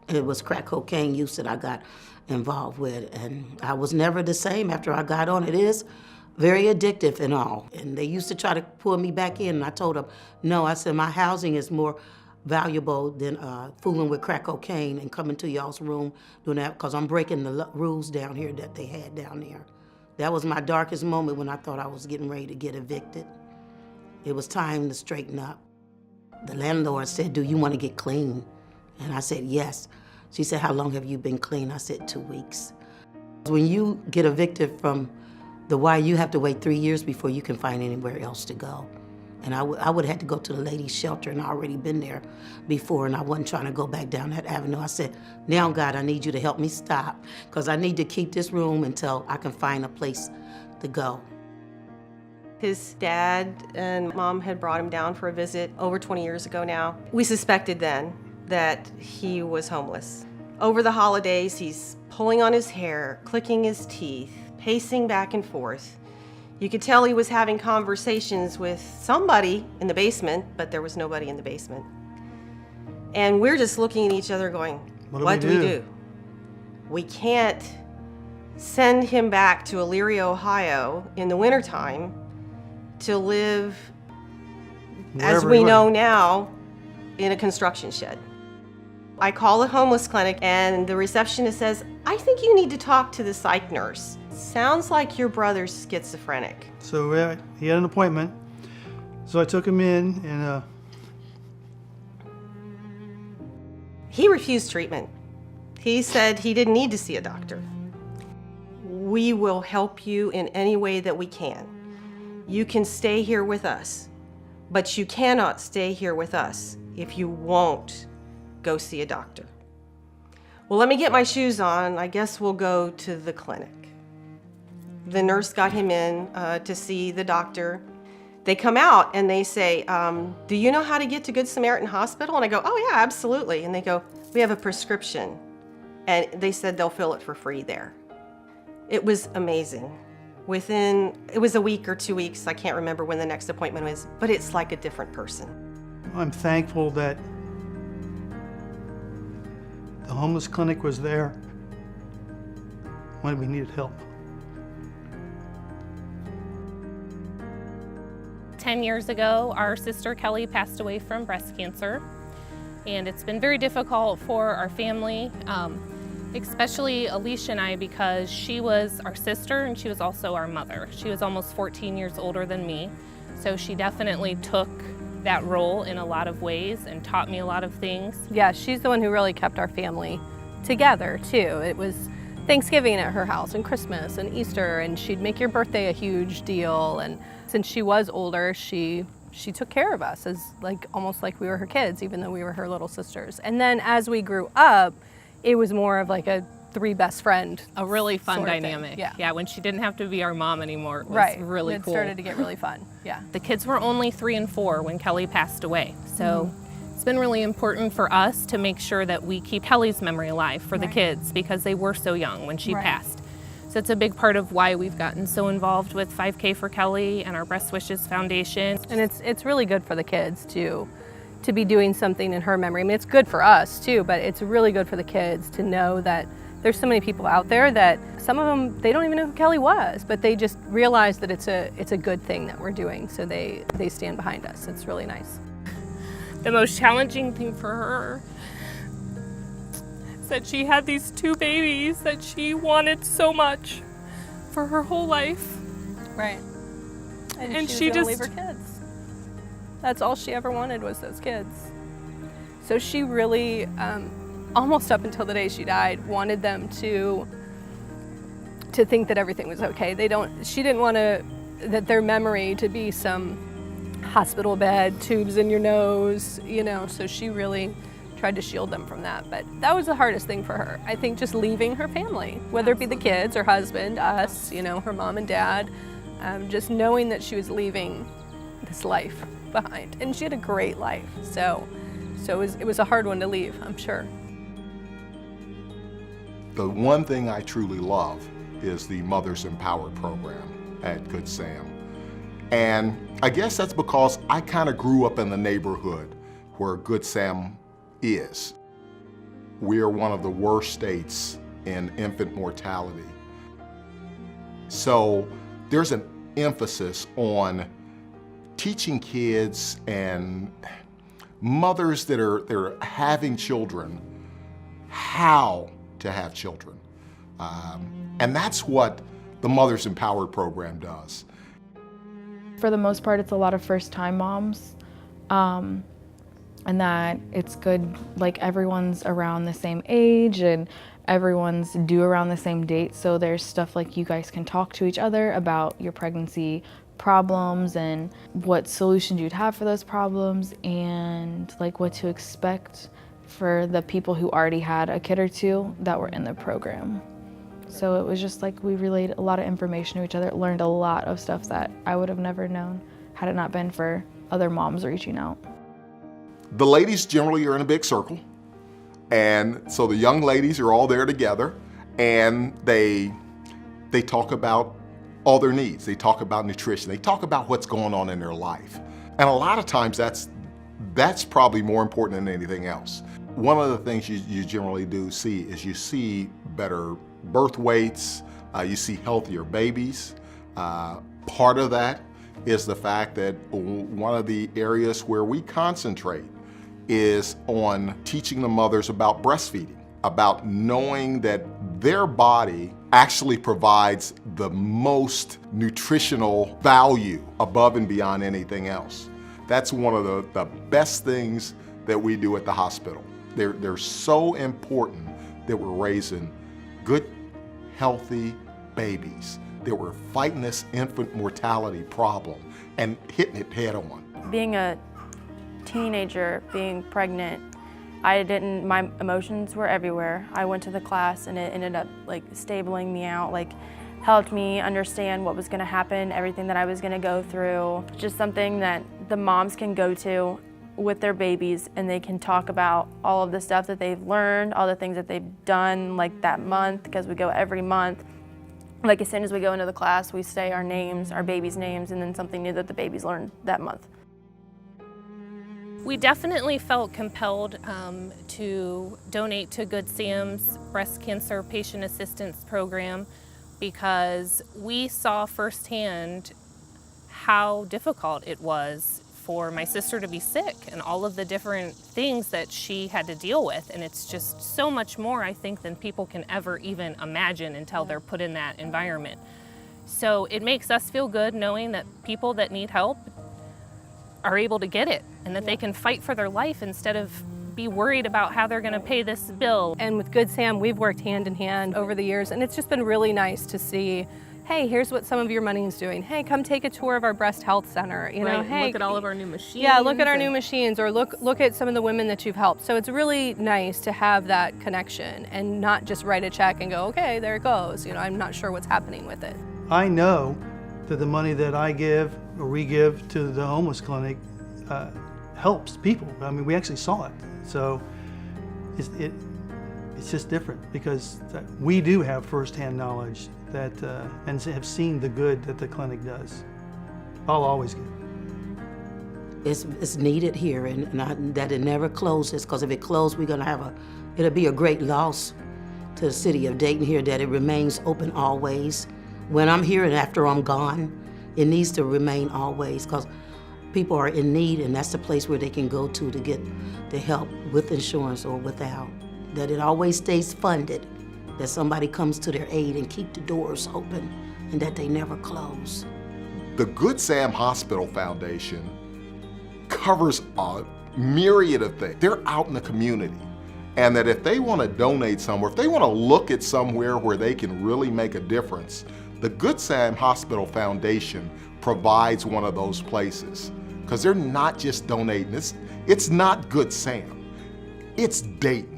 It was crack cocaine use that I got involved with, and I was never the same after I got on it. It is very addictive and all. And they used to try to pull me back in, and I told them, no, I said, my housing is more valuable than fooling with crack cocaine and coming to y'all's room doing that, because I'm breaking the rules down here that they had down there. That was my darkest moment when I thought I was getting ready to get evicted. It was time to straighten up. The landlord said, do you want to get clean? And I said, yes. She said, how long have you been clean? I said, 2 weeks. When you get evicted from the Y, you have to wait 3 years before you can find anywhere else to go. And I would have had to go to the ladies' shelter, and I already been there before, and I wasn't trying to go back down that avenue. I said, now, God, I need you to help me stop, because I need to keep this room until I can find a place to go. His dad and mom had brought him down for a visit over 20 years ago now. We suspected then that he was homeless. Over the holidays, he's pulling on his hair, clicking his teeth, pacing back and forth. You could tell he was having conversations with somebody in the basement, but there was nobody in the basement. And we're just looking at each other going, what do we do? We can't send him back to Elyria, Ohio in the wintertime to live, as we know now, in a construction shed. I call the homeless clinic, and the receptionist says, I think you need to talk to the psych nurse. Sounds like your brother's schizophrenic. So he had an appointment. So I took him in, and he refused treatment. He said he didn't need to see a doctor. We will help you in any way that we can. You can stay here with us, but you cannot stay here with us if you won't go see a doctor. Well, let me get my shoes on. I guess we'll go to the clinic. The nurse got him in to see the doctor. They come out and they say, do you know how to get to Good Samaritan Hospital? And I go, oh yeah, absolutely. And they go, we have a prescription. And they said they'll fill it for free there. It was amazing. It was a week or 2 weeks, I can't remember when the next appointment was, but it's like a different person. I'm thankful that the homeless clinic was there when we needed help. 10 years ago, our sister Kelly passed away from breast cancer, and it's been very difficult for our family, especially Alicia and I, because she was our sister and she was also our mother. She was almost 14 years older than me, so she definitely took that role in a lot of ways and taught me a lot of things. Yeah, she's the one who really kept our family together too. It was Thanksgiving at her house and Christmas and Easter, and she'd make your birthday a huge deal. And since she was older, she took care of us as almost like we were her kids, even though we were her little sisters. And then as we grew up, it was more of like a three best friend. A really fun sort of dynamic. thing. Yeah, when she didn't have to be our mom anymore, it was really cool. It started to get really fun, yeah. The kids were only 3 and 4 when Kelly passed away. So it's been really important for us to make sure that we keep Kelly's memory alive for the kids, because they were so young when she passed. So it's a big part of why we've gotten so involved with 5K for Kelly and our Breast Wishes Foundation. And it's really good for the kids to be doing something in her memory. I mean, it's good for us too, but it's really good for the kids to know that there's so many people out there that some of them, they don't even know who Kelly was, but they just realize that it's a good thing that we're doing, so they stand behind us. It's really nice. The most challenging thing for her is that she had these 2 babies that she wanted so much for her whole life. Right. And she just was gonna leave her kids. That's all she ever wanted was those kids. So she really, almost up until the day she died, wanted them to think that everything was okay. She didn't want that their memory to be some hospital bed, tubes in your nose, so she really tried to shield them from that. But that was the hardest thing for her. I think just leaving her family, whether it be the kids, her husband, us, her mom and dad, just knowing that she was leaving this life behind. And she had a great life, so it was a hard one to leave, I'm sure. The one thing I truly love is the Mothers Empowered program at Good Sam. And I guess that's because I kind of grew up in the neighborhood where Good Sam is. we are one of the worst states in infant mortality. So there's an emphasis on teaching kids and mothers that are having children how to have children. And that's what the Mothers Empowered program does. For the most part, it's a lot of first-time moms, and that it's good, like everyone's around the same age and everyone's due around the same date, so there's stuff like you guys can talk to each other about your pregnancy problems and what solutions you'd have for those problems and like what to expect for the people who already had a kid or two that were in the program. So it was just like we relayed a lot of information to each other, learned a lot of stuff that I would have never known had it not been for other moms reaching out. The ladies generally are in a big circle, and so the young ladies are all there together, and they talk about all their needs. They talk about nutrition. They talk about what's going on in their life. And a lot of times that's probably more important than anything else. One of the things you generally do see is you see better birth weights, you see healthier babies. Part of that is the fact that one of the areas where we concentrate is on teaching the mothers about breastfeeding, about knowing that their body actually provides the most nutritional value above and beyond anything else. That's one of the best things that we do at the hospital. They're so important that we're raising good, healthy babies, that we're fighting this infant mortality problem and hitting it head on. Being a teenager, being pregnant, my emotions were everywhere. I went to the class and it ended up like stabling me out, like helped me understand what was gonna happen, everything that I was gonna go through. Just something that the moms can go to with their babies and they can talk about all of the stuff that they've learned, all the things that they've done like that month, because we go every month. Like as soon as we go into the class, we say our names, our babies' names, and then something new that the babies learned that month. We definitely felt compelled to donate to Good Sam's Breast Cancer Patient Assistance Program because we saw firsthand how difficult it was for my sister to be sick and all of the different things that she had to deal with. And it's just so much more, I think, than people can ever even imagine until they're put in that environment. So it makes us feel good knowing that people that need help are able to get it and that they can fight for their life instead of be worried about how they're gonna pay this bill. And with Good Sam, we've worked hand in hand over the years, and it's just been really nice to see, hey, here's what some of your money is doing. Hey, come take a tour of our breast health center. You know, hey, look at all of our new machines. Yeah, look at our new machines, or look at some of the women that you've helped. So it's really nice to have that connection and not just write a check and go, okay, there it goes. You know, I'm not sure what's happening with it. I know that the money that I give or we give to the homeless clinic helps people. I mean, we actually saw it. So it's just different because we do have firsthand knowledge that and have seen the good that the clinic does. I'll always give. It's needed here, and that it never closes, because if it closed, it'll be a great loss to the city of Dayton here that it remains open always. When I'm here and after I'm gone, it needs to remain always, because people are in need, and that's the place where they can go to get the help with insurance or without. That it always stays funded, that somebody comes to their aid and keep the doors open, and that they never close. The Good Sam Hospital Foundation covers a myriad of things. They're out in the community, and that if they want to donate somewhere, if they want to look at somewhere where they can really make a difference, the Good Sam Hospital Foundation provides one of those places, because they're not just donating. It's not Good Sam, it's Dayton.